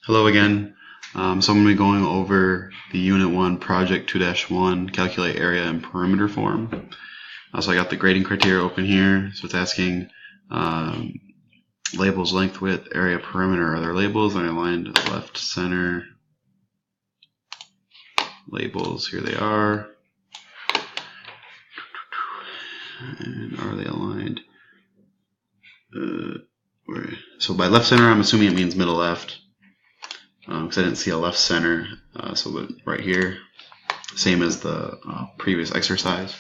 Hello again. So I'm going to be going over the Unit 1 Project 2-1 Calculate Area and Perimeter form. So I got the grading criteria open here. So it's asking labels, length, width, area, perimeter. Are there labels? And I aligned left, center. Labels, here they are. And are they aligned? So by left center, I'm assuming it means middle left. Because I didn't see a left center, so right here, same as the previous exercise.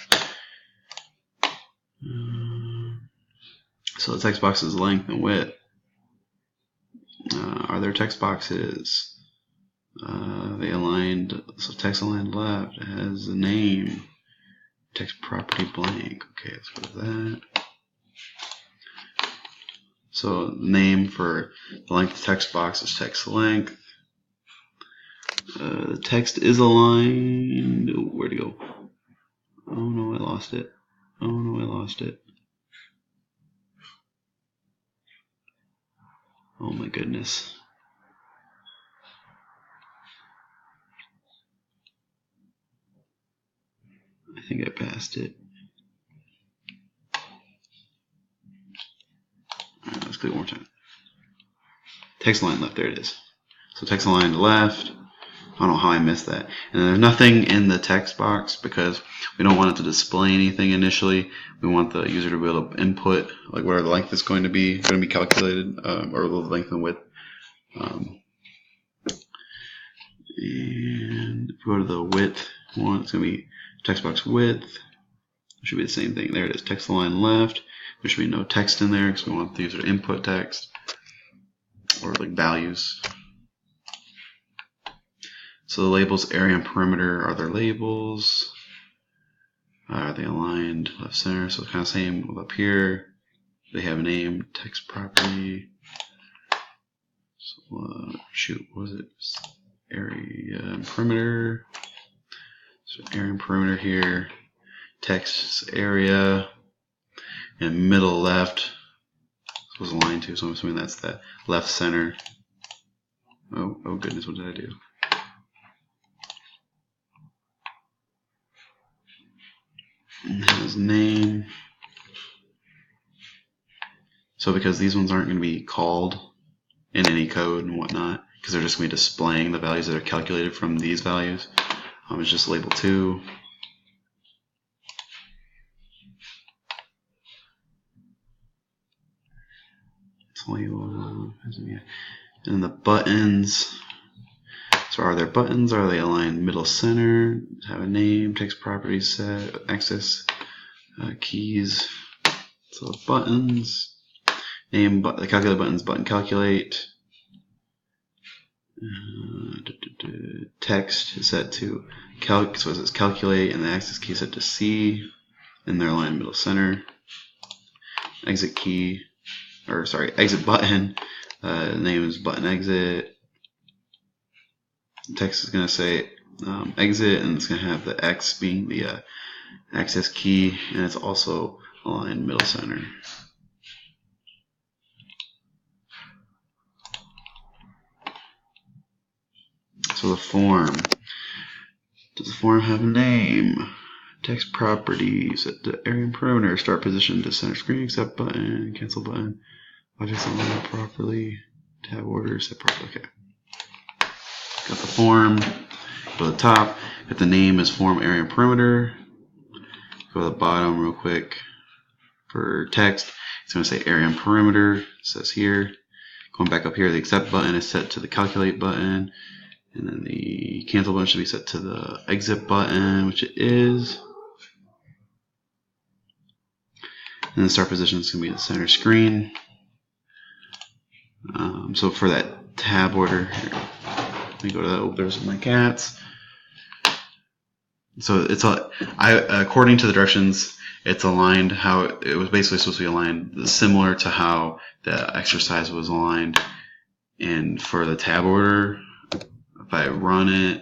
So the text box's length and width. Are there text boxes? They aligned, so text aligned left. It has a name, text property blank. Okay, let's go to that. So name for the length of the text box is text length. The text is aligned. Where'd it go? Oh no, I lost it. Oh no, I lost it. Oh my goodness. I think I passed it. Alright, let's click one more time. Text line left, there it is. So text line left. I don't know how I missed that. And there's nothing in the text box because we don't want it to display anything initially. We want the user to be able to input like where the length is going to be calculated, or the length and width. And if we go to the width one, it's going to be text box width. It should be the same thing. There it is, text line left. There should be no text in there because we want the user to input text or like values. So the labels, area and perimeter, are there labels? Are they aligned left center? So it's kind of same up here. They have a name, text property. So shoot, what was it? Area and perimeter. So area and perimeter here. Text area. And middle left was aligned to, so I'm assuming that's that left center. Oh goodness, what did I do? And his name. So because these ones aren't going to be called in any code and whatnot, because they're just going to be displaying the values that are calculated from these values, it's just label 2. It's label, and the buttons. So are there buttons? Are they aligned middle center? Have a name, text properties set, access keys. So buttons, name, the calculate buttons, button calculate. Text is set to calc, so it says calculate, and the access key is set to C, and they're aligned middle center. Exit key, or sorry, exit button. Name is button exit. The text is going to say exit, and it's going to have the X being the access key, and it's also aligned middle center. So the form. Does the form have a name? Text properties, at the area and perimeter, start position to center screen, accept button, cancel button, objects aligned properly, tab order, set properly. Okay. Got the form, go to the top, get the name as form, area, and perimeter. Go to the bottom real quick. For text, it's going to say area and perimeter, it says here. Going back up here, the accept button is set to the calculate button, and then the cancel button should be set to the exit button, which it is. And the start position is going to be the center screen. So for that tab order, here, let me go to that. Oh, there's my cats. So it's according to the directions, it's aligned how it was basically supposed to be aligned, similar to how the exercise was aligned. And for the tab order, if I run it,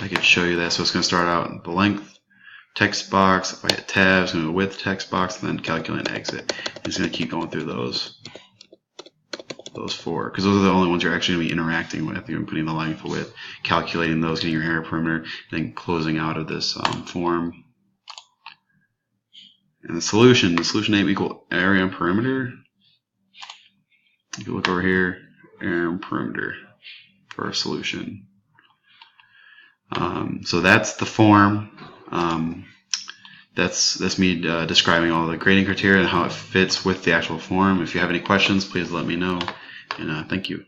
I could show you that. So it's going to start out the length text box. If I hit tab, it's going to go width text box, and then calculate and exit. It's going to keep going through those. those four, because those are the only ones you're actually going to be interacting with. You're putting the length, width, calculating those, getting your area perimeter, then closing out of this form. And the solution name equal area and perimeter. If you look over here, area and perimeter for our solution. So that's the form. That's me describing all the grading criteria and how it fits with the actual form. If you have any questions, please let me know. And thank you.